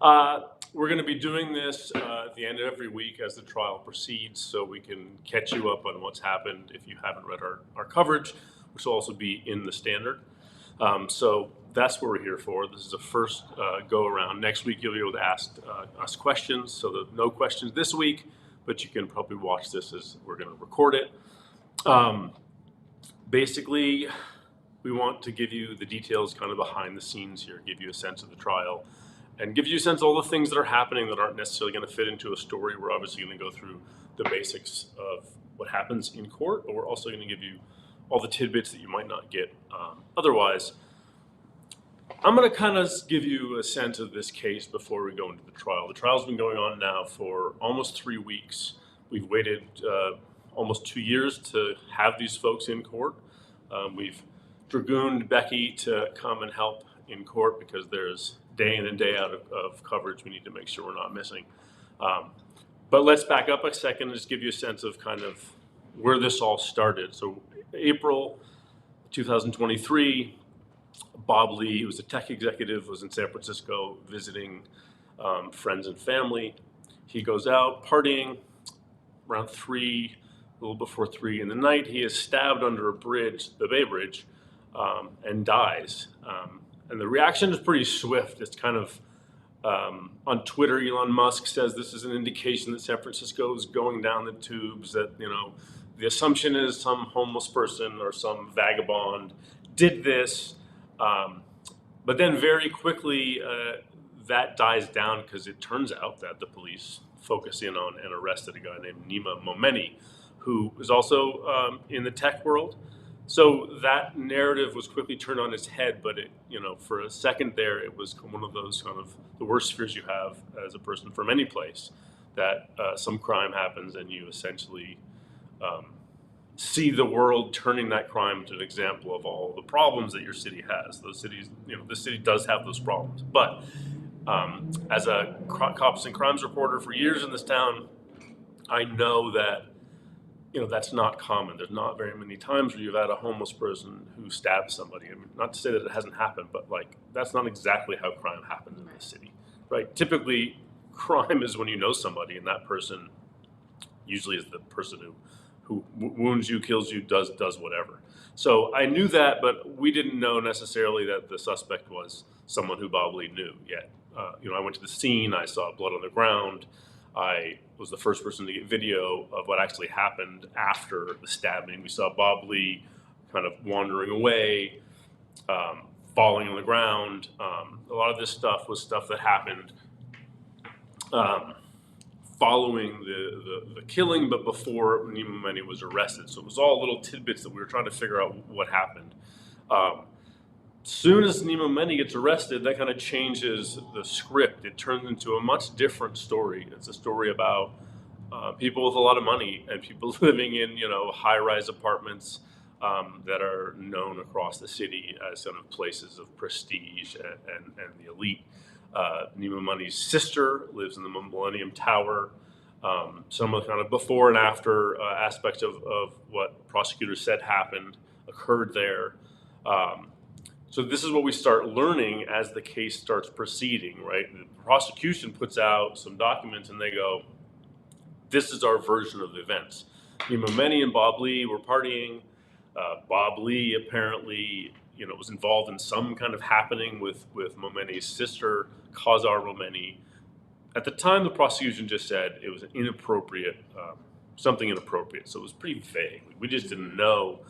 We're going to be doing this at the end of every week as the trial proceeds, so we can catch you up on what's happened if you haven't read our coverage, which will also be in the Standard. So that's what we're here for. This is a first go around. Next week you'll be able to ask us questions, so there's no questions this week, but you can probably watch this as we're going to record it. Basically, we want to give you the details kind of behind the scenes here, give you a sense of the trial, and give you a sense of all the things that are happening that aren't necessarily going to fit into a story. We're obviously going to go through the basics of what happens in court, but we're also going to give you all the tidbits that you might not get otherwise. I'm going to kind of give you a sense of this case before we go into the trial. The trial's been going on now for almost 3 weeks. We've waited almost 2 years to have these folks in court. We've dragooned Beki to come and help in court because there's day in and day out of coverage we need to make sure we're not missing. But let's back up a second and just give you a sense of kind of where this all started. So April 2023, Bob Lee, who was a tech executive, was in San Francisco visiting friends and family. He goes out partying around 3, a little before 3 in the night. He is stabbed under a bridge, the Bay Bridge, and dies. And the reaction is pretty swift. It's kind of, on Twitter, Elon Musk says this is an indication that San Francisco is going down the tubes, that, you know, the assumption is some homeless person or some vagabond did this. But then very quickly, that dies down because it turns out that the police focus in on and arrested a guy named Nima Momeni, who is also in the tech world. So that narrative was quickly turned on its head, but it, you know, for a second there, it was one of those kind of the worst fears you have as a person from any place, that some crime happens and you essentially see the world turning that crime to an example of all the problems that your city has. Those cities, you know, this city does have those problems. But as a cops and crimes reporter for years in this town, I know that, you know, that's not common. There's not very many times where you've had a homeless person who stabs somebody. I mean, not to say that it hasn't happened, but like that's not exactly how crime happens in this city, right? Typically, crime is when you know somebody, and that person usually is the person who wounds you, kills you, does whatever. So I knew that, but we didn't know necessarily that the suspect was someone who Bob Lee knew yet. You know, I went to the scene. I saw blood on the ground. I was the first person to get video of what actually happened after the stabbing. We saw Bob Lee kind of wandering away, falling on the ground. A lot of this stuff was stuff that happened following the killing, but before Nima Momeni was arrested. So it was all little tidbits that we were trying to figure out what happened. Soon as Nima Momeni gets arrested, that kind of changes the script. It turns into a much different story. It's a story about people with a lot of money and people living in, you know, high-rise apartments that are known across the city as kind of places of prestige and the elite. Nima Momeni's sister lives in the Millennium Tower. Some of the kind of before and after aspects of what prosecutors said happened occurred there. So this is what we start learning as the case starts proceeding, right? The prosecution puts out some documents and they go, this is our version of the events. Nima Momeni and Bob Lee were partying. Bob Lee apparently, you know, was involved in some kind of happening with Momeni's sister, Khazar Momeni. At the time, the prosecution just said it was an inappropriate, something inappropriate. So it was pretty vague. We just didn't know.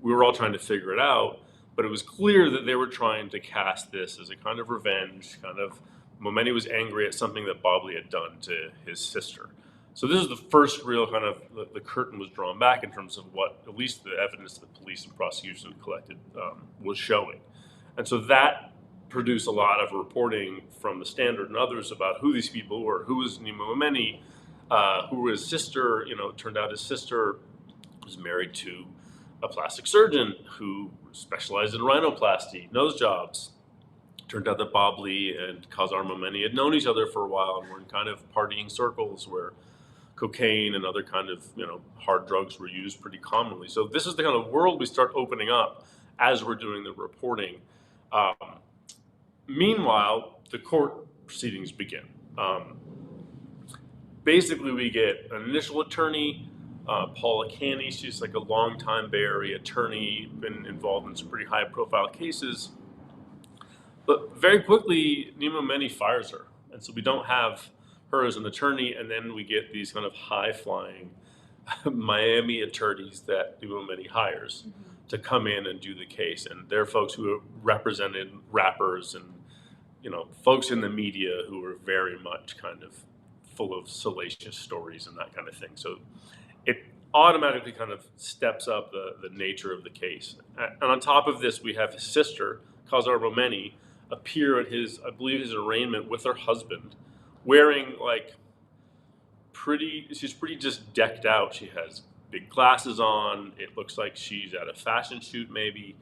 We were all trying to figure it out. But it was clear that they were trying to cast this as a kind of revenge, kind of Momeni was angry at something that Bob Lee had done to his sister. So this is the first real kind of, the curtain was drawn back in terms of what, at least the evidence that police and prosecution collected was showing. And so that produced a lot of reporting from the Standard and others about who these people were, who was Nima Momeni, who was his sister. You know, it turned out his sister was married to a plastic surgeon who specialized in rhinoplasty, nose jobs. Turned out that Bob Lee and Khazar Momeni had known each other for a while and were in kind of partying circles where cocaine and other kind of, you know, hard drugs were used pretty commonly. So this is the kind of world we start opening up as we're doing the reporting. Meanwhile, the court proceedings begin. Basically, we get an initial attorney, Paula Canny. She's like a longtime Bay Area attorney, been involved in some pretty high-profile cases. But very quickly, Nima Momeni fires her, and so we don't have her as an attorney. And then we get these kind of high-flying Miami attorneys that Nima Momeni hires to come in and do the case, and they're folks who have represented rappers and folks in the media who are very much kind of full of salacious stories and that kind of thing. So it automatically kind of steps up the nature of the case. And on top of this, we have his sister, Kazar Momeni, appear at his arraignment with her husband, wearing like she's pretty just decked out. She has big glasses on. It looks like she's at a fashion shoot maybe.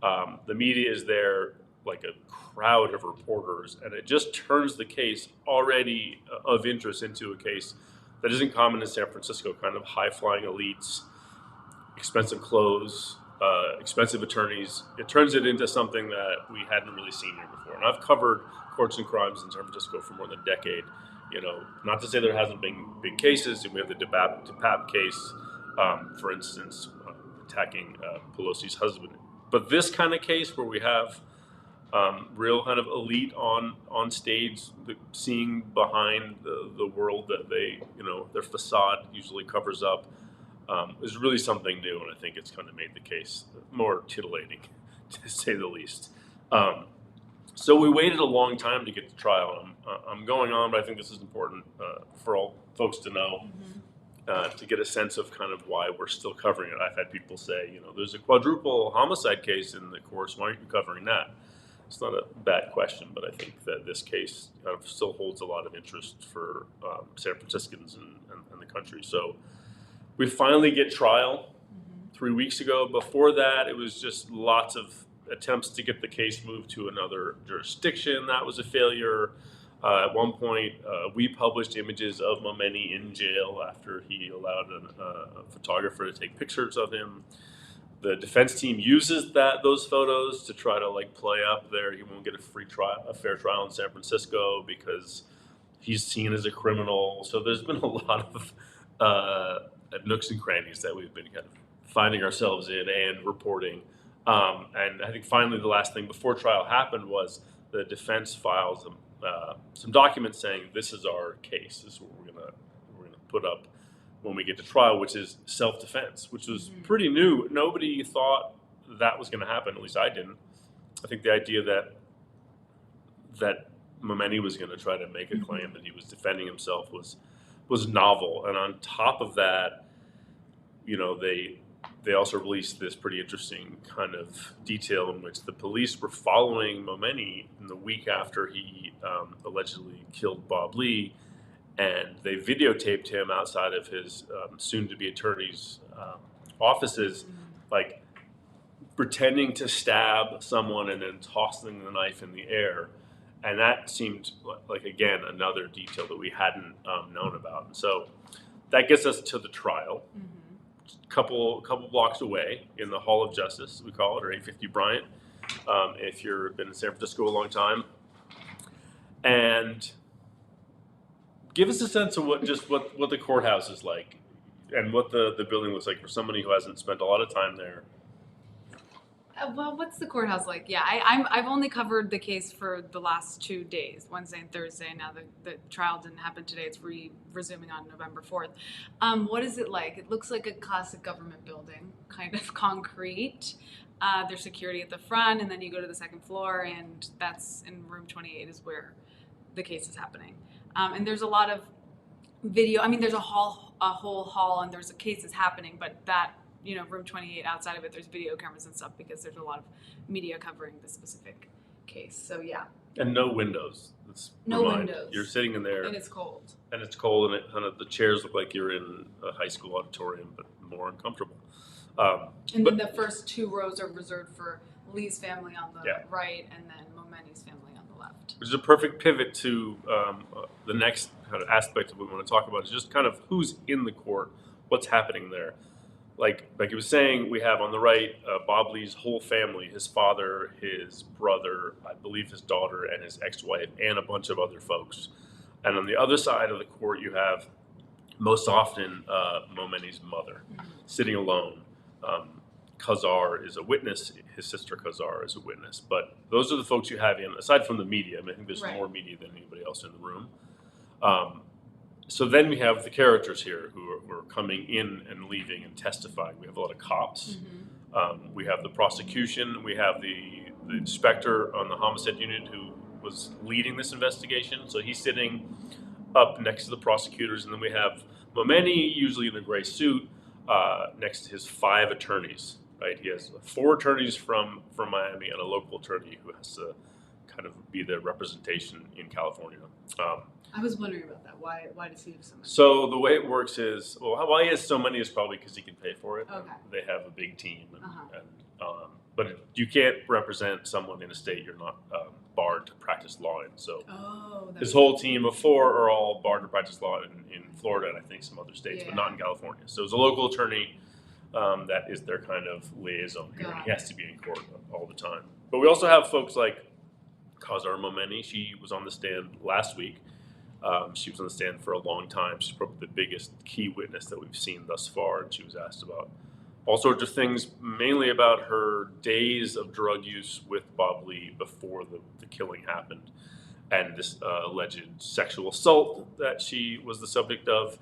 The media is there, like a crowd of reporters, and it just turns the case already of interest into a case that isn't common in San Francisco, kind of high-flying elites, expensive clothes, expensive attorneys. It turns it into something that we hadn't really seen here before. And I've covered courts and crimes in San Francisco for more than a decade. Not to say there hasn't been big cases. We have the DePap case, for instance, attacking Pelosi's husband. But this kind of case where we have real kind of elite on stage, seeing behind the world that their facade usually covers up, is really something new, and I think it's kind of made the case more titillating, to say the least. So we waited a long time to get to trial. I'm going on, but I think this is important for all folks to know, to get a sense of kind of why we're still covering it. I've had people say, there's a quadruple homicide case in the course. Why aren't you covering that? It's not a bad question, but I think that this case kind of still holds a lot of interest for San Franciscans and the country. So we finally get trial 3 weeks ago. Before that, it was just lots of attempts to get the case moved to another jurisdiction. That was a failure. At one point, we published images of Momeni in jail after he allowed a photographer to take pictures of him. The defense team uses those photos to try to play up there. He won't get a fair trial in San Francisco because he's seen as a criminal. So there's been a lot of nooks and crannies that we've been kind of finding ourselves in and reporting. And I think finally the last thing before trial happened was the defense files some documents saying this is our case. This is what we're gonna put up when we get to trial, which is self-defense, which was pretty new. Nobody thought that was going to happen. At least I didn't. I think the idea that Momeni was going to try to make a claim that he was defending himself was novel. And on top of that, they also released this pretty interesting kind of detail in which the police were following Momeni in the week after he allegedly killed Bob Lee, and they videotaped him outside of his soon-to-be attorney's offices, pretending to stab someone and then tossing the knife in the air. And that seemed like, again, another detail that we hadn't known about. And so that gets us to the trial. Couple blocks away in the Hall of Justice, we call it, or 850 Bryant, if you've been in San Francisco a long time. And give us a sense of what the courthouse is like and what the building looks like for somebody who hasn't spent a lot of time there. Well, what's the courthouse like? Yeah, I've only covered the case for the last 2 days, Wednesday and Thursday. Now the trial didn't happen today. It's resuming on November 4th. What is it like? It looks like a classic government building, kind of concrete. There's security at the front, and then you go to the second floor, and that's in room 28 is where the case is happening. And there's a lot of video. I mean, there's a whole hall, and there's cases happening, but that, room 28, outside of it, there's video cameras and stuff because there's a lot of media covering this specific case. So, yeah. And no windows. No windows. You're sitting in there. And it's cold. And it kind of, the chairs look like you're in a high school auditorium, but more uncomfortable. Then the first 2 rows are reserved for Lee's family on the right, and then Momeni's family on the left. Which is a perfect pivot to the next kind of aspect of what we want to talk about, is just kind of who's in the court, what's happening there. like he was saying, we have on the right Bob Lee's whole family, his father, his brother, I believe his daughter, and his ex-wife, and a bunch of other folks. And on the other side of the court, you have most often Momeni's mother sitting alone. Khazar is a witness. His sister Khazar is a witness. But those are the folks you have in, aside from the media. I mean, I think there's Right. more media than anybody else in the room. So then we have the characters here who are coming in and leaving and testifying. We have a lot of cops. We have the prosecution. We have the inspector on the homicide unit who was leading this investigation. So he's sitting up next to the prosecutors. And then we have Momeni, usually in a gray suit, next to his 5 attorneys. Right? He has 4 attorneys from Miami and a local attorney who has to kind of be the representation in California. I was wondering about that. Why does he have so much? So the way it works is, well, why he has so many is probably because he can pay for it. Okay. They have a big team, but you can't represent someone in a state you're not barred to practice law in. So his whole team of 4 are all barred to practice law in Florida and I think some other states, but not in California. So it's a local attorney that is their kind of liaison here. He has to be in court all the time. But we also have folks like Khazar Momeni. She was on the stand last week. She was on the stand for a long time. She's probably the biggest key witness that we've seen thus far, and she was asked about all sorts of things, mainly about her days of drug use with Bob Lee before the killing happened, and this alleged sexual assault that she was the subject of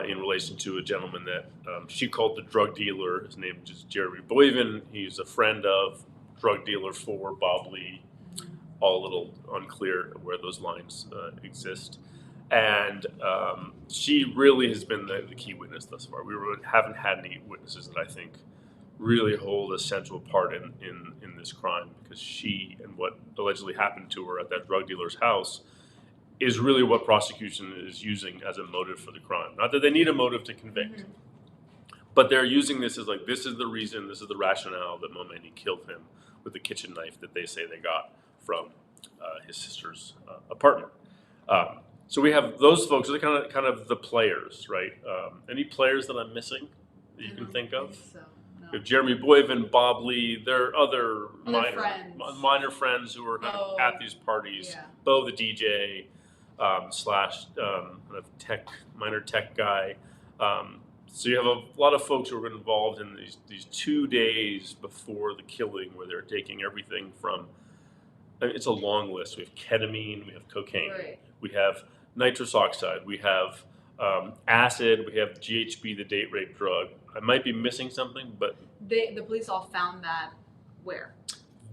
in relation to a gentleman that she called the drug dealer. His name is Jeremy Boyven. He's a friend of drug dealer for Bob Lee. All a little unclear where those lines exist. And she really has been the key witness thus far. We haven't had any witnesses that I think really hold a central part in this crime, because she and what allegedly happened to her at that drug dealer's house is really what prosecution is using as a motive for the crime. Not that they need a motive to convict, but they're using this as like, this is the reason, this is the rationale that Momeni killed him with the kitchen knife that they say they got from his sister's apartment. So we have those folks. They're kind of the players, right? Any players that I'm missing that you can think of? So, no. We have Jeremy Boyven, Bob Lee. There are other friends. minor friends who are kind of at these parties. Yeah. Bo, the DJ, slash kind of minor tech guy. So you have a lot of folks who are involved in these 2 days before the killing, where they're taking everything from. It's a long list. We have ketamine, we have cocaine, we have nitrous oxide, we have acid, we have GHB, the date rape drug. I might be missing something, but the police all found that where?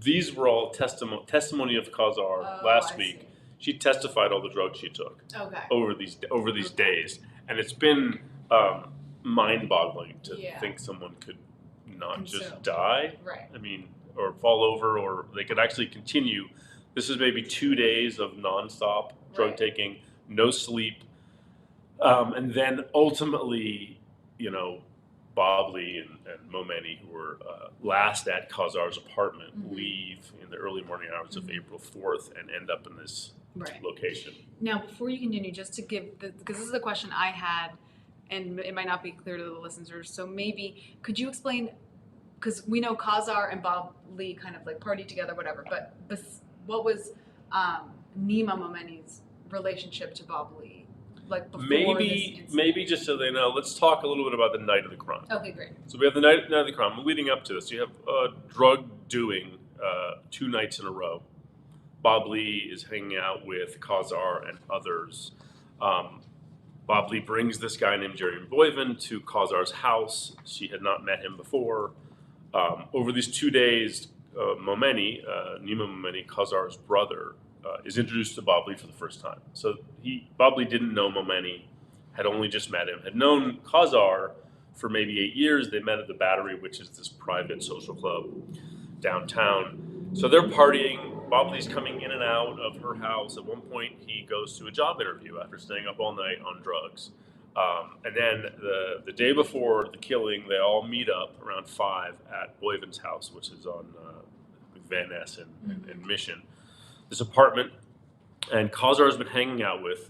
These were all testimony of Khazar last week. She testified all the drugs she took over these days, and it's been mind-boggling to think someone could not just die. Right. I mean, or fall over, or they could actually continue. This is maybe 2 days of nonstop drug taking, no sleep, and then ultimately, Bob Lee and Momeni, who were last at Khazar's apartment, leave in the early morning hours of April 4th and end up in this location. Now, before you continue, just to give, because this is a question I had, and it might not be clear to the listeners, so maybe could you explain? Because we know Khazar and Bob Lee kind of like partied together, whatever. But what was Nima Momeni's relationship to Bob Lee, like before this incident? Maybe just so they know, let's talk a little bit about the night of the crime. Okay, great. So we have the night of the crime. Leading up to this, you have drug doing 2 nights in a row. Bob Lee is hanging out with Khazar and others. Bob Lee brings this guy named Jeremy Boyven to Khazar's house. She had not met him before. Over these 2 days, Nima Momeni, Khazar's brother, is introduced to Bob Lee for the first time. So Bob Lee didn't know Momeni, had only just met him, had known Khazar for maybe 8 years. They met at the Battery, which is this private social club downtown. So they're partying. Bob Lee's coming in and out of her house. At one point, he goes to a job interview after staying up all night on drugs. And then the day before the killing, they all meet up around 5 at Boyven's house, which is on Van Ness and Mission. This apartment, and Khazar has been hanging out with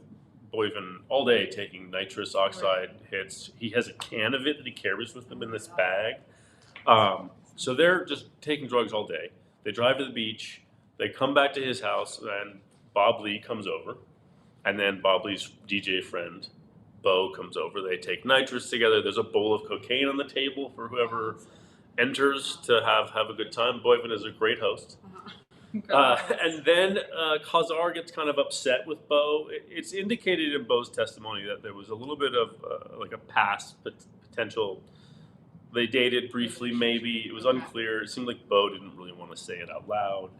Boyven all day taking nitrous oxide hits. He has a can of it that he carries with him in this bag. So they're just taking drugs all day. They drive to the beach. They come back to his house, and Bob Lee comes over. And then Bob Lee's DJ friend, Bo, comes over. They take nitrous together. There's a bowl of cocaine on the table for whoever enters to have a good time. Boyven is a great host. And then Khazar gets kind of upset with Bo. It's indicated in Bo's testimony that there was a little bit of like a past potential. They dated briefly, maybe. It was unclear. It seemed like Bo didn't really want to say it out loud.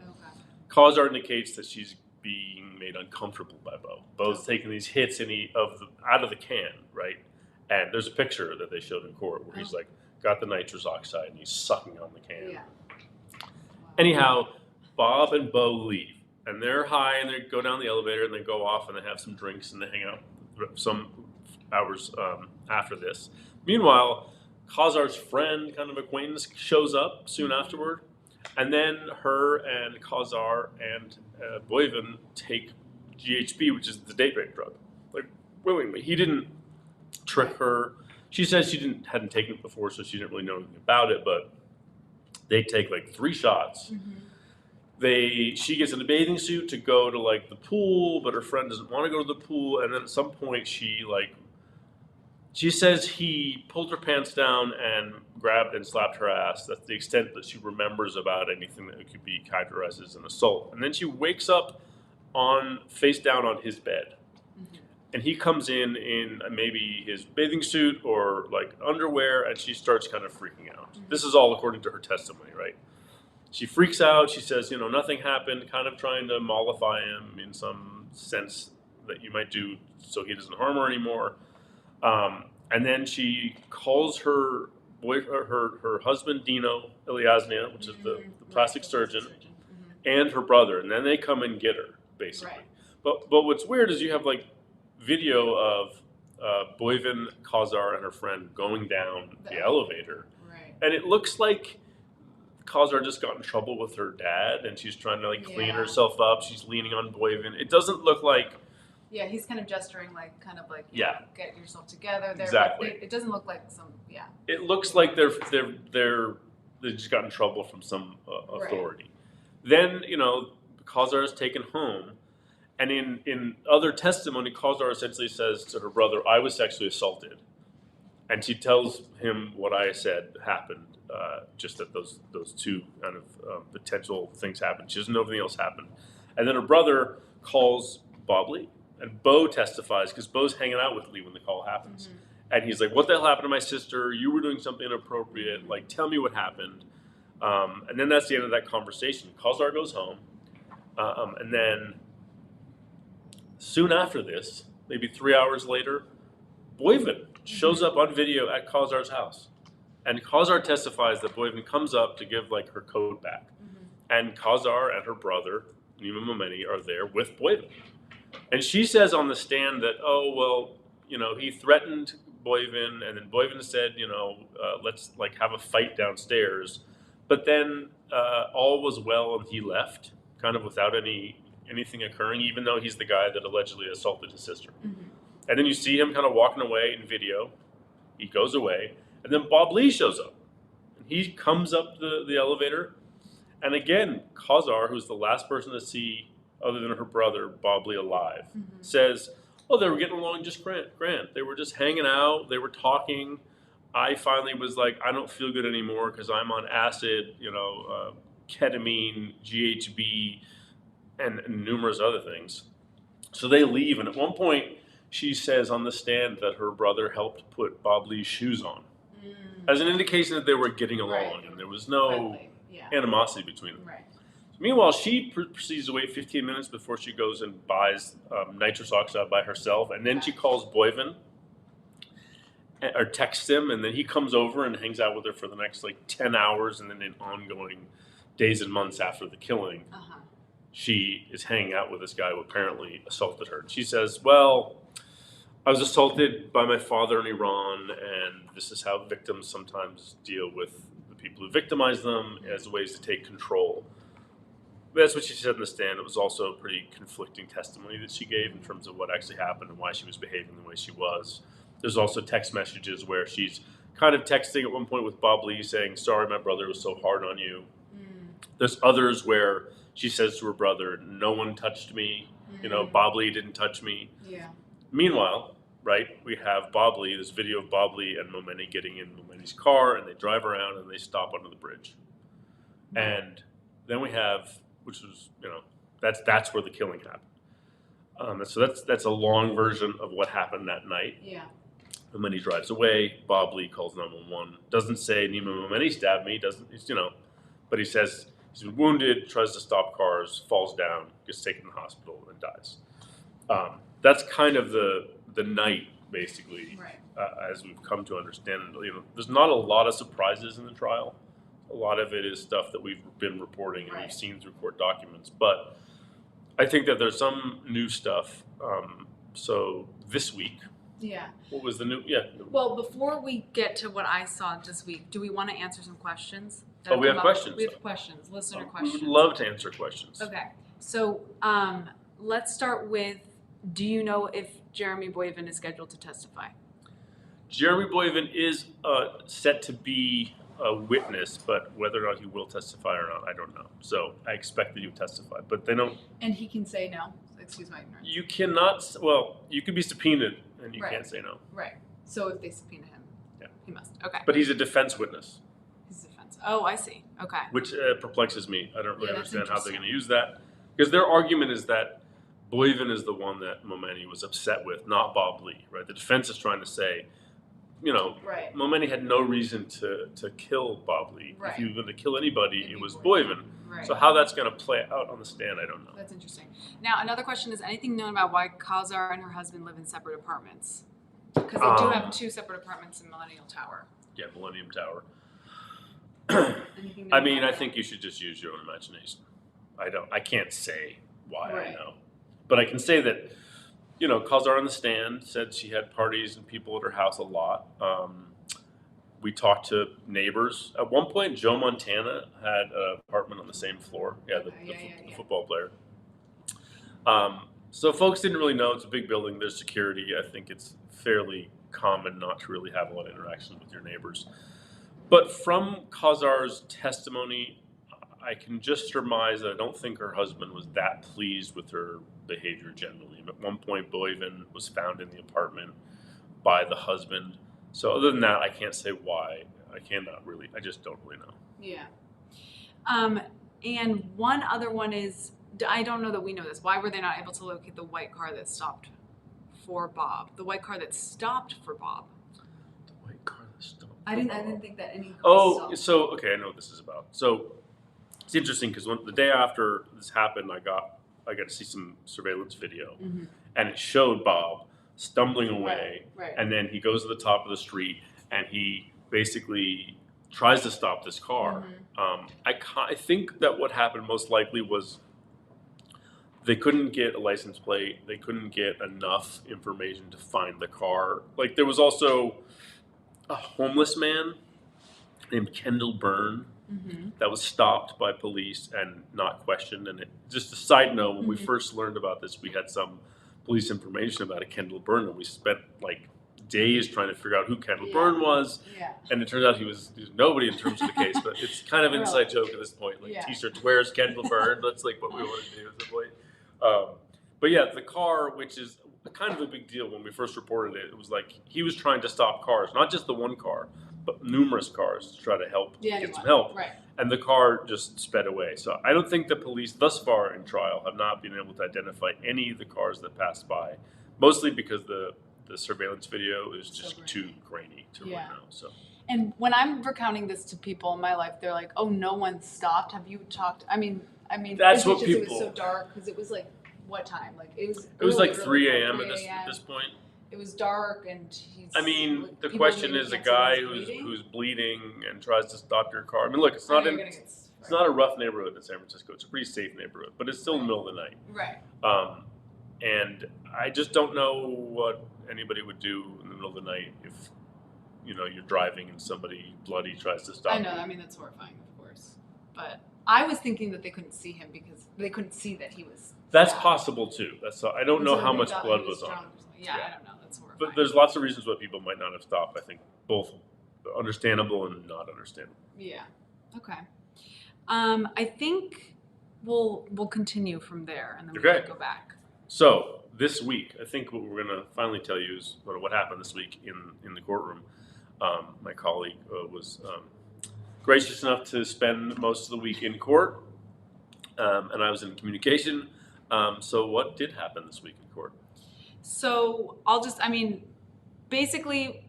Khazar indicates that she's being made uncomfortable by Bo. Bo's taking these hits out of the can, right? And there's a picture that they showed in court where he's like got the nitrous oxide and he's sucking on the can. Yeah. Anyhow, Bob and Bo leave, and they're high, and they go down the elevator, and they go off, and they have some drinks, and they hang out some hours after this. Meanwhile, Khazar's friend, kind of acquaintance, shows up soon afterward, and then her and Khazar and Boyven take GHB, which is the date rape drug, like willingly. He didn't trick her. She says she hadn't taken it before, so she didn't really know anything about it, but they take like 3 shots. She gets in a bathing suit to go to like the pool, but her friend doesn't want to go to the pool. And then at some point she says he pulled her pants down and grabbed and slapped her ass. That's the extent that she remembers about anything that could be categorized as an assault. And then she wakes up face down on his bed. And he comes in maybe his bathing suit or like underwear, and she starts kind of freaking out. This is all according to her testimony, right? She freaks out. She says, nothing happened, kind of trying to mollify him in some sense that you might do so he doesn't harm her anymore. And then she calls her husband, Dino Eliasnia, which is the plastic surgeon, and her brother. And then they come and get her, basically. But what's weird is you have like video of Boyven, Khazar, and her friend going down the elevator. And it looks like Khazar just got in trouble with her dad, and she's trying to like clean herself up. She's leaning on Boyven. It doesn't look like. Yeah, he's kind of gesturing like, get yourself together. Exactly. It doesn't look like some. Yeah. It looks like they just got in trouble from some authority. Then Khazar is taken home, and in other testimony, Khazar essentially says to her brother, "I was sexually assaulted," and she tells him what I said happened. Just that those 2 kind of potential things happened. She doesn't know anything else happened. And then her brother calls Bob Lee. And Bo testifies, because Bo's hanging out with Lee when the call happens. And he's like, what the hell happened to my sister? You were doing something inappropriate. Like, tell me what happened. And then that's the end of that conversation. Khazar goes home. And then soon after this, maybe 3 hours later, Boyven shows up on video at Khazar's house. And Khazar testifies that Boyven comes up to give like her coat back. And Khazar and her brother, Nima Momeni, are there with Boyven. And she says on the stand that, he threatened Boyven, and then Boyven said, let's like have a fight downstairs. But then all was well, and he left, kind of without anything occurring, even though he's the guy that allegedly assaulted his sister. And then you see him kind of walking away in video. He goes away, and then Bob Lee shows up. And he comes up the elevator, and again, Khazar, who's the last person to see other than her brother, Bob Lee, alive, says, they were getting along just grand. They were just hanging out. They were talking. I finally was like, I don't feel good anymore because I'm on acid, ketamine, GHB, and numerous other things. So they leave. And at one point, she says on the stand that her brother helped put Bob Lee's shoes on as an indication that they were getting along and there was no animosity between them. Meanwhile, she proceeds to wait 15 minutes before she goes and buys nitrous oxide by herself. And then she calls Boyven or texts him. And then he comes over and hangs out with her for the next 10 hours. And then in ongoing days and months after the killing, she is hanging out with this guy who apparently assaulted her. She says, I was assaulted by my father in Iran. And this is how victims sometimes deal with the people who victimize them as ways to take control. That's what she said in the stand. It was also a pretty conflicting testimony that she gave in terms of what actually happened and why she was behaving the way she was. There's also text messages where she's kind of texting at one point with Bob Lee saying, "Sorry, my brother was so hard on you." There's others where she says to her brother, "No one touched me. Bob Lee didn't touch me." Yeah. Meanwhile, right, we have Bob Lee, this video of Bob Lee and Momeni getting in Momeni's car, and they drive around and they stop under the bridge. And then we have, which was, that's where the killing happened. So that's a long version of what happened that night. Yeah. Momeni drives away. Bob Lee calls 911. Doesn't say Nima Momeni stabbed me. But he says he's been wounded. Tries to stop cars. Falls down. Gets taken to the hospital and dies. That's kind of the night, basically, Right. As we've come to understand. There's not a lot of surprises in the trial. A lot of it is stuff that we've been reporting and we've seen through court documents. But I think that there's some new stuff. So this week, what was the new? Yeah. Well, before we get to what I saw this week, do we want to answer some questions? We have questions. We have questions, listener We questions. would love to answer questions. Okay, so let's start with, do you know if Jeremy Boyven is scheduled to testify? Jeremy Boyven is set to be a witness, but whether or not he will testify or not, I don't know. So I expect that he will testify, but they don't. And he can say no. Excuse my ignorance. You cannot. Well, you could be subpoenaed, and you can't say no. Right. So if they subpoena him, he must. Okay. But he's a defense witness. He's a defense. Oh, I see. Okay. Which perplexes me. I don't really understand how they're going to use that, because their argument is that Boyven is the one that Momeni was upset with, not Bob Lee. Right. The defense is trying to say, Momeni had no reason to kill Bob Lee. Right. If he was going to kill anybody, it was Boyven. Right. So how that's going to play out on the stand, I don't know. That's interesting. Now, another question is, anything known about why Kazar and her husband live in separate apartments? Because they do have 2 separate apartments in Millennium Tower. Yeah, Millennium Tower. Anything known I mean, about I think you should just use your own imagination. I can't say why Right. I know. But I can say that, Kazar on the stand said she had parties and people at her house a lot. We talked to neighbors. At one point, Joe Montana had an apartment on the same floor. Yeah, the football player. So folks didn't really know. It's a big building. There's security. I think it's fairly common not to really have a lot of interaction with your neighbors. But from Kazar's testimony, I can just surmise that I don't think her husband was that pleased with her behavior generally. At one point, Boyven was found in the apartment by the husband. So other than that, I can't say why. I just don't really know. Yeah. And one other one is, I don't know that we know this. Why were they not able to locate the white car that stopped for Bob? The white car that stopped for Bob. The white car that stopped. I didn't think that any car stopped. Okay, I know what this is about. So it's interesting because the day after this happened, I got to see some surveillance video, and it showed Bob stumbling away, and then he goes to the top of the street and he basically tries to stop this car. I think that what happened most likely was they couldn't get a license plate. They couldn't get enough information to find the car. Like, there was also a homeless man named Kendall Byrne that was stopped by police and not questioned. And just a side note, when we first learned about this, we had some police information about a Kendall Byrne, and we spent like days trying to figure out who Kendall Byrne was. Yeah. And it turns out he was nobody in terms of the case, but it's kind of an inside joke at this point. Like t-shirts, where's Kendall Byrne? That's like what we want to do at the point. But yeah, the car, which is kind of a big deal when we first reported it, it was like he was trying to stop cars, not just the one car, but numerous cars to try to help get some help. Right. And the car just sped away. So I don't think the police thus far in trial have not been able to identify any of the cars that passed by, mostly because the surveillance video is just too grainy to really know. So. And when I'm recounting this to people in my life, they're like, "Oh, no one stopped." Have you talked? I mean, that's what people. It was so dark because it was like what time? Like it was. It was like 3 a.m. at this point. It was dark, and he's. I mean, the question is a guy who's bleeding and tries to stop your car. I mean, look, it's not a rough neighborhood in San Francisco. It's a pretty safe neighborhood, but it's still in the middle of the night. Right. And I just don't know what anybody would do in the middle of the night if, you're driving and somebody bloody tries to stop you. I know. I mean, that's horrifying, of course. But I was thinking that they couldn't see him because they couldn't see that he was. That's stabbed. possible too. I don't know So how they much thought blood he was on drunk him. or something. Yeah, I don't know. That's horrifying. But there's lots of reasons why people might not have stopped. I think both understandable and not understandable. Yeah. Okay. I think we'll continue from there, and then we Okay. can go back. So this week, I think what we're going to finally tell you is what happened this week in the courtroom. My colleague was gracious enough to spend most of the week in court, and I was in communication. So what did happen this week in court? So basically,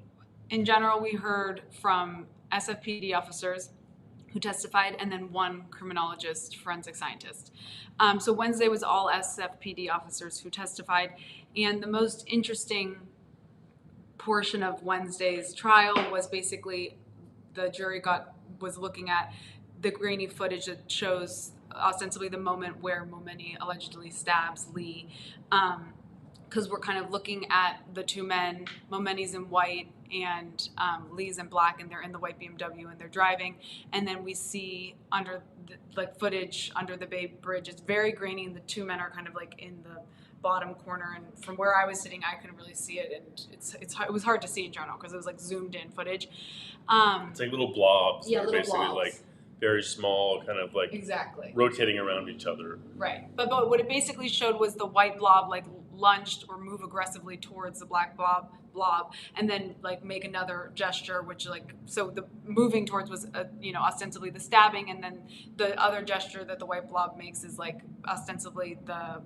in general, we heard from SFPD officers who testified, and then one criminologist, forensic scientist. So Wednesday was all SFPD officers who testified, and the most interesting portion of Wednesday's trial was basically the jury was looking at the grainy footage that shows ostensibly the moment where Momeni allegedly stabs Lee. Because we're kind of looking at the two men, Momeni's in white and Lee's in black, and they're in the white BMW and they're driving. And then we see under footage under the Bay Bridge. It's very grainy, and the two men are kind of like in the bottom corner. And from where I was sitting, I couldn't really see it, and it was hard to see in general because it was like zoomed in footage. It's like little blobs. Yeah, They're little basically blobs. like very small, kind of like Exactly. rotating around each other. Right. But what it basically showed was the white blob like lunged or move aggressively towards the black blob and then like make another gesture, which so the moving towards was ostensibly the stabbing, and then the other gesture that the white blob makes is like ostensibly the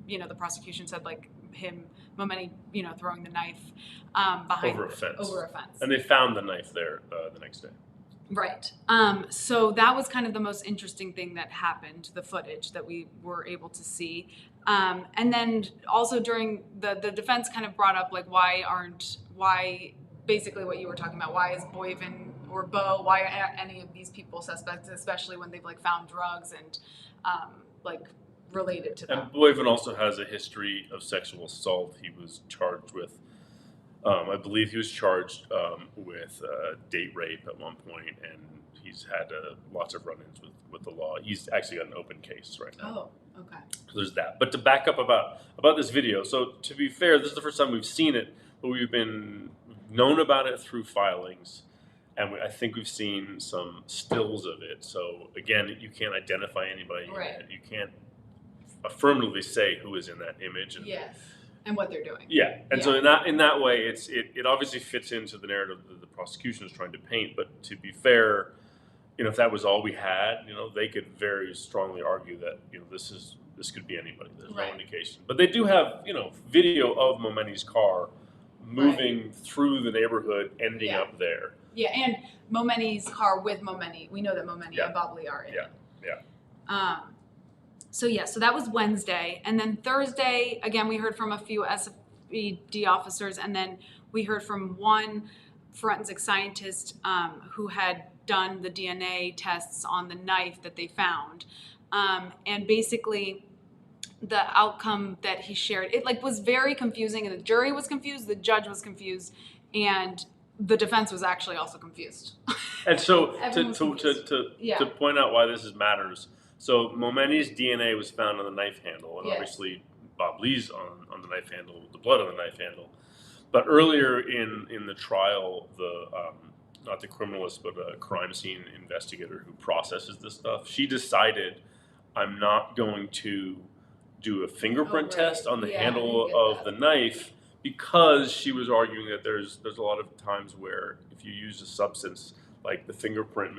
the prosecution said like Momeni throwing the knife behind Over a fence. over a fence. And they found the knife there the next day. Right. So that was kind of the most interesting thing that happened, the footage that we were able to see. And then also during the defense kind of brought up like why basically what you were talking about, why is Boyven or Bo, why are any of these people suspects, especially when they've like found drugs and related to them. And Boyven also has a history of sexual assault. He was charged with I believe he was charged with date rape at one point, and he's had lots of run-ins with the law. He's actually got an open case right now. Oh, okay. So there's that. But to back up about this video, so to be fair, this is the first time we've seen it, but we've known about it through filings, and I think we've seen some stills of it. So again, you can't identify anybody. Right. You can't affirmatively say who is in that image. And, yes. And what they're doing. yeah, and so in that way, it obviously fits into the narrative that the prosecution is trying to paint. But to be fair, if that was all we had, they could very strongly argue that this could be anybody. There's no indication, but they do have video of Momeni's car moving through the neighborhood, ending up there. Yeah, and Momeni's car with Momeni. We know that Momeni and Bob Lee are in it. Yeah. So that was Wednesday. And then Thursday, again, we heard from a few SFPD officers, and then we heard from one forensic scientist who had done the DNA tests on the knife that they found. And basically the outcome that he shared, it was very confusing, and the jury was confused, the judge was confused, and the defense was actually also confused. And so to point out why this matters, so Momeni's DNA was found on the knife handle, and obviously Bob Lee's on the knife handle, the blood on the knife handle. But earlier in the trial, not the criminalist, but a crime scene investigator who processes this stuff, she decided, I'm not going to do a fingerprint test on the handle of the knife, because she was arguing that there's a lot of times where if you use a substance like the fingerprint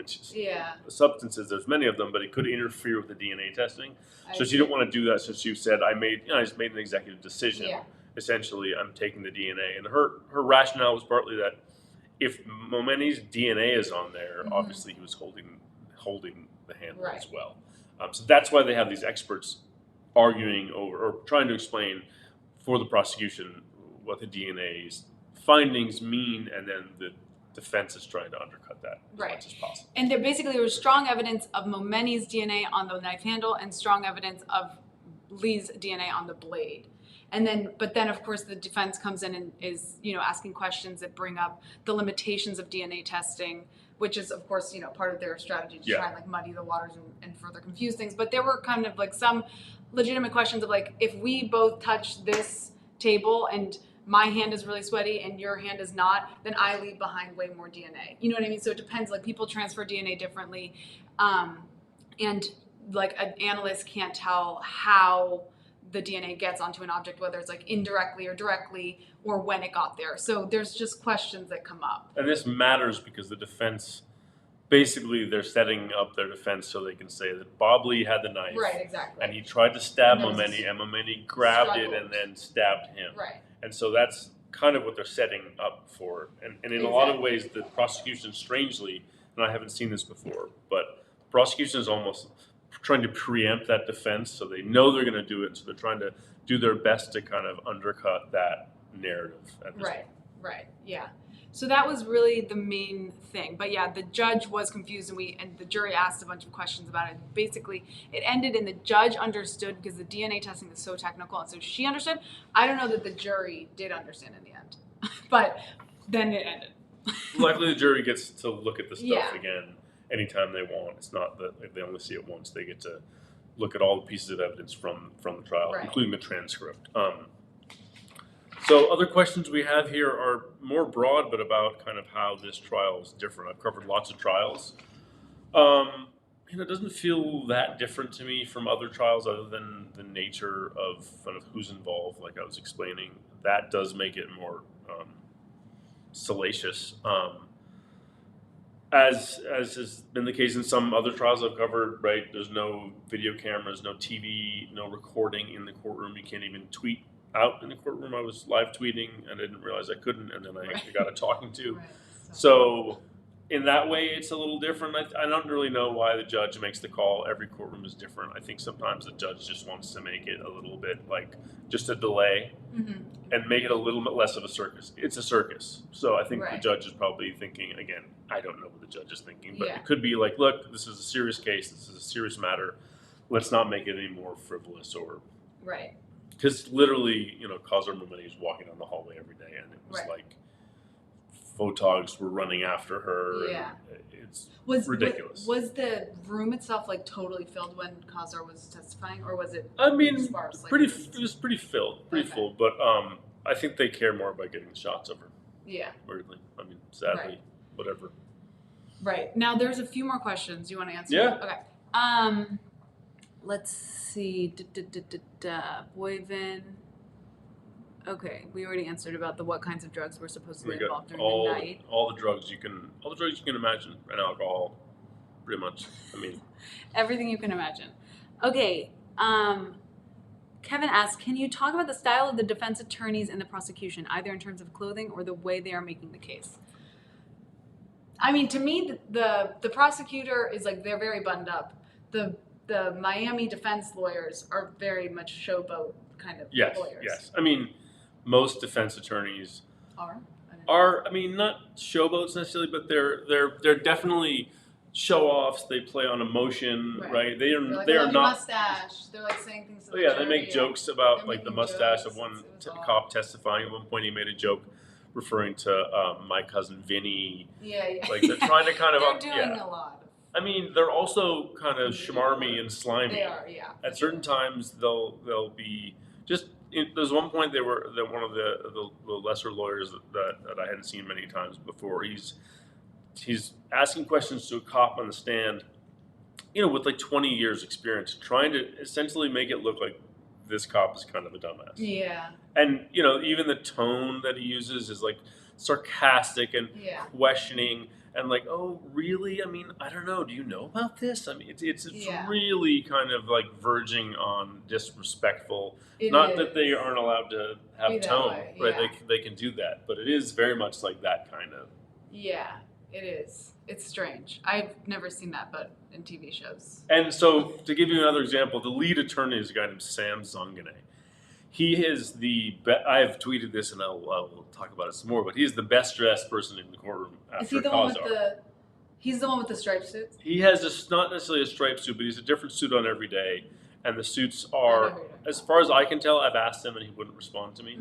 substances, there's many of them, but it could interfere with the DNA testing. So she didn't want to do that. So she said, I just made an executive decision. Yeah. Essentially, I'm taking the DNA. And her rationale was partly that if Momeni's DNA is on there, obviously he was holding the handle as well. So that's why they have these experts arguing over, or trying to explain for the prosecution what the DNA's findings mean, and then the defense is trying to undercut that as much as possible. And there was strong evidence of Momeni's DNA on the knife handle and strong evidence of Lee's DNA on the blade. But then of course the defense comes in and is, asking questions that bring up the limitations of DNA testing which is, of course, part of their strategy to Yeah. try and like muddy the waters and further confuse things. But there were kind of like some legitimate questions of like, if we both touch this table and my hand is really sweaty and your hand is not, then I leave behind way more DNA. You know what I mean? So it depends. Like people transfer DNA differently, and like an analyst can't tell how the DNA gets onto an object, whether it's like indirectly or directly, or when it got there. So there's just questions that come up. And this matters because the defense, basically, they're setting up their defense so they can say that Bob Lee had the knife. Right, exactly. And he tried to stab And there was Momeni, and Momeni grabbed it struggled. and then stabbed him. Right. And so that's kind of what they're setting up for. And in a lot of ways, the prosecution, strangely, and I haven't seen this before, but the prosecution is almost trying to preempt that defense, so they know they're going to do it, so they're trying to do their best to kind of undercut that narrative at this point. Right, yeah. So that was really the main thing. But yeah, the judge was confused, and the jury asked a bunch of questions about it. Basically, it ended in the judge understood because the DNA testing is so technical, and so she understood. I don't know that the jury did understand in the end, but then it ended. Luckily, the jury gets to look at the stuff Yeah. again anytime they want. It's not that if they only see it once; they get to look at all the pieces of evidence from the trial, Right. including the transcript. So other questions we have here are more broad, but about kind of how this trial is different. I've covered lots of trials. It doesn't feel that different to me from other trials, other than the nature of kind of who's involved. Like I was explaining, that does make it more salacious. As has been the case in some other trials I've covered, right? There's no video cameras, no TV, no recording in the courtroom. You can't even tweet out in the courtroom. I was live tweeting and I didn't realize I couldn't, and then I got a talking to. Right. So in that way, it's a little different. I don't really know why the judge makes the call. Every courtroom is different. I think sometimes the judge just wants to make it a little bit like just a delay and make it a little bit less of a circus. It's a circus. So I think the judge is probably thinking, again, I don't know what the judge is thinking, but it could be like, look, this is a serious case. This is a serious matter. Let's not make it any more frivolous or... Right. Because literally, Kazar Momeni was walking down the hallway every day, and it was like photogs were running after her. Yeah. It's ridiculous. Was the room itself like totally filled when Kazar was testifying, or was it sparse? Like, it was pretty filled, pretty full. But I think they care more about getting the shots of her. Yeah. Weirdly. Sadly, whatever. Right. Now, there's a few more questions. You want to answer? Yeah. Okay. Let's see. Boyvin. Okay, we already answered about what kinds of drugs were supposed to be involved during the night. All the drugs you can imagine, and alcohol, pretty much. Everything you can imagine. Okay. Kevin asks, can you talk about the style of the defense attorneys and the prosecution, either in terms of clothing or the way they are making the case? To me, the prosecutor is like, they're very buttoned up. The Miami defense lawyers are very much showboat kind of lawyers. Yes. Most defense attorneys are not showboats necessarily, but they're definitely show-offs. They play on emotion, right? They are not mustache. They're like saying things. They make jokes about like the mustache of one cop testifying. At one point, he made a joke referring to my cousin Vinny. Yeah. Like they're trying to kind of they're doing a lot. They're also kind of schmarmy and slimy. They are, yeah. At certain times, they'll be just. There's one point that one of the lesser lawyers that I hadn't seen many times before. He's asking questions to a cop on the stand, with like 20 years experience, trying to essentially make it look like this cop is kind of a dumbass. Yeah. And even the tone that he uses is like sarcastic and questioning. And like, oh, really? I don't know. Do you know about this? It's really kind of like verging on disrespectful. Not that they aren't allowed to have tone, right? They can do that, but it is very much like that kind of. Yeah, it is. It's strange. I've never seen that, but in TV shows. And so, to give you another example, the lead attorney is a guy named Sam Zongane. He is I've tweeted this, and I'll talk about it some more. But he's the best dressed person in the courtroom after Is he the one with the? He's the one with the striped suits. He has not necessarily a striped suit, but he's a different suit on every day. And the suits are, as far as I can tell, I've asked him and he wouldn't respond to me.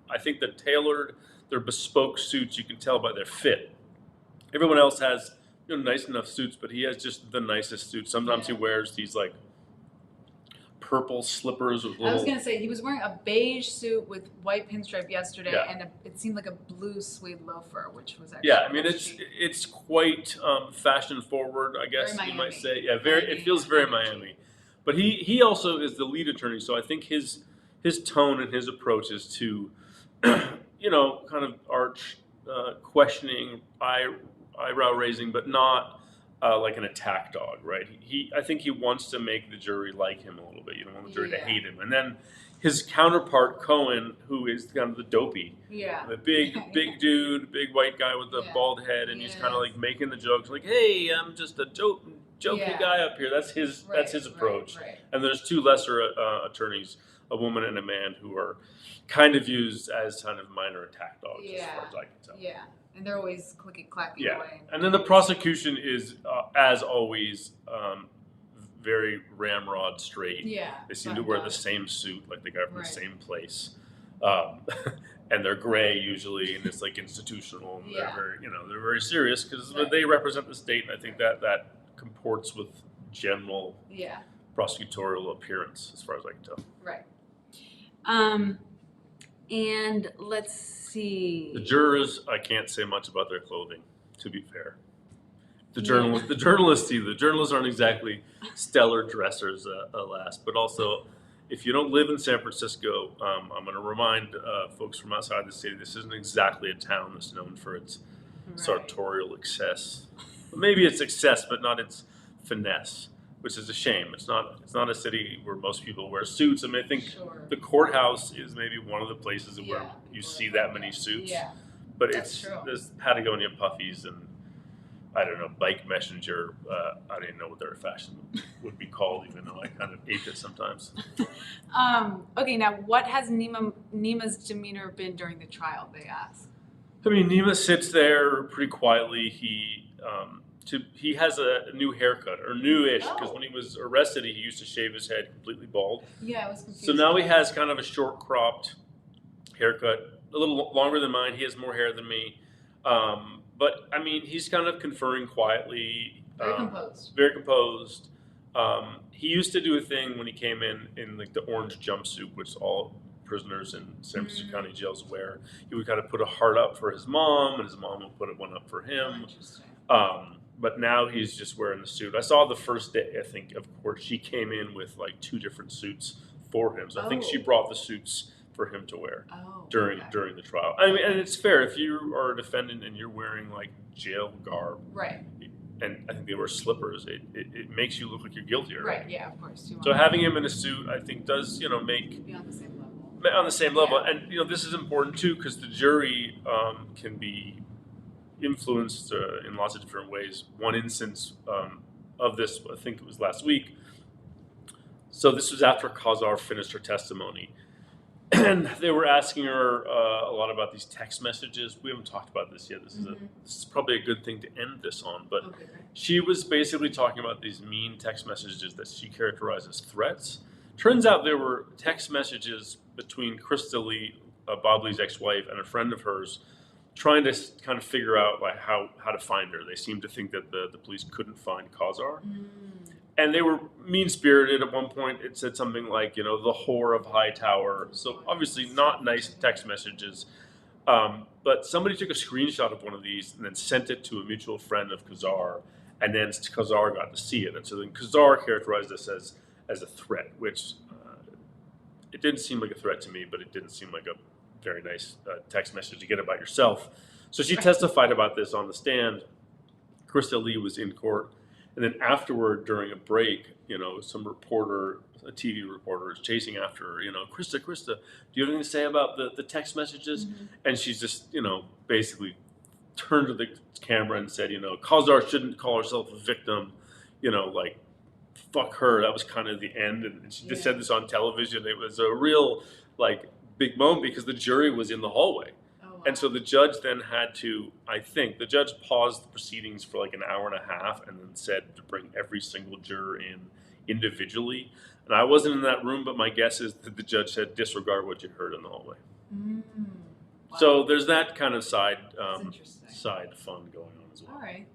I think they're tailored, they're bespoke suits. You can tell by their fit. Everyone else has nice enough suits, but he has just the nicest suits. Sometimes he Yeah. wears these like purple slippers with I was little. gonna say he was wearing a beige suit with white pinstripe yesterday, Yeah. and it seemed like a blue suede loafer, which was actually Yeah, I mean quite it's chic. it's quite fashion forward, I Very guess you might Miami. say. Yeah, very. It feels very Miami, but he also is the lead attorney, so I think his tone and his approach is to, kind of arch questioning, eyebrow raising, but not like an attack dog, right? I think he wants to make the jury like him a little bit. You don't want the jury to Yeah. hate him, and then his counterpart Cohen, who is kind of the dopey, Yeah. the big dude, big white guy with the Yeah. bald head, and he's kind of Yes. like making the jokes, like, "Hey, I'm just a jokey Yeah. guy up here." That's his approach. Right. And there's two lesser attorneys, a woman and a man, who are kind of used as kind of minor attack dogs, as far as I can tell. Yeah. And they're always clicky clacking Yeah, away. and then the prosecution is, as always, very ramrod straight. Yeah. They seem to wear the same suit, like the guy from the Right. same place, um, and they're gray usually, and it's like institutional. And Yeah. they're very serious because Right. they represent the state, and I think that comports with general Yeah. prosecutorial appearance, as far as I can tell. Right. And let's see. The jurors, I can't say much about their clothing, to be fair. The Yeah. journalists aren't exactly stellar dressers, alas. But also, if you don't live in San Francisco, I'm going to remind folks from outside the city, this isn't exactly a town that's known for its sartorial excess. Maybe it's excess, but not its finesse, which is a shame. It's not a city where most people wear suits. I mean, I think Sure. the courthouse is maybe one of the places where Yeah, you people see are that like many that. suits. Yeah. But That's true. there's Patagonia puffies and, I don't know, Bike Messenger. I didn't know what their fashion would be called, even though I kind of ape it sometimes. Okay, now what has Nima's demeanor been during the trial, they ask? I mean, Nima sits there pretty quietly. He has a new haircut, or newish, because when he was arrested, he used to shave his head completely bald. Yeah, I was confused. So now he has kind of a short cropped haircut, a little longer than mine. He has more hair than me. But I mean, he's kind of conferring quietly. Very composed. Very composed. He used to do a thing when he came in like the orange jumpsuit, which all prisoners in San Francisco County jails wear. He would kind of put a heart up for his mom, and his mom would put one up for him. Interesting. But now he's just wearing the suit. I saw the first day, I think, of course, she came in with like 2 different suits for him. So I think she brought the suits for him to wear during the trial. I mean, and it's fair if you are a defendant and you're wearing like jail garb, Right. and I think they wear slippers. It makes you look like you're guiltier. Right. Yeah. Of course. So having him in a suit, I think, does make be on the same level. on the same level. Yeah. And this is important too, because the jury can be influenced in lots of different ways. One instance of this, I think it was last week. So this was after Kazar finished her testimony, and they were asking her a lot about these text messages. We haven't talked about this yet. This is probably a good thing to end this on. But she was basically talking about these mean text messages that she characterized as threats. Turns out there were text messages between Krista Lee, Bob Lee's ex-wife, and a friend of hers, trying to kind of figure out like how to find her. They seemed to think that the police couldn't find Kazar. And they were mean-spirited. At one point, it said something like, the whore of Hightower. So obviously not nice text messages. But somebody took a screenshot of one of these and then sent it to a mutual friend of Kazar. And then Kazar got to see it. And so then Kazar characterized this as a threat, which it didn't seem like a threat to me, but it didn't seem like a very nice text message to get about yourself. So she testified about this on the stand. Krista Lee was in court. And then afterward, during a break, some reporter, a TV reporter, is chasing after her. Krista, do you have anything to say about the text messages? And she's just, basically turned to the camera and said, Kazar shouldn't call herself a victim. Like, fuck her. That was kind of the end. And she just said this on television. It was a real, big moment because the jury was in the hallway. And so the judge then had to, the judge paused the proceedings for like an hour and a half and then said to bring every single juror in individually. And I wasn't in that room, but my guess is that the judge said, disregard what you heard in the hallway. Wow. So there's that kind of side fun going on as well. All right.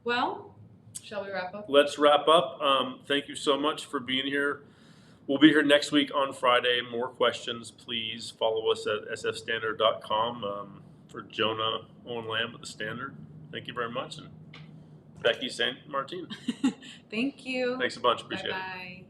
Well, shall we wrap up? Let's wrap up. Thank you so much for being here. We'll be here next week on Friday. More questions, please follow us at sfstandard.com. For Jonah, Owen Lamb at the Standard. Thank you very much. And Beki St. Martin. Thank you. Thanks a bunch. Appreciate it. Bye-bye.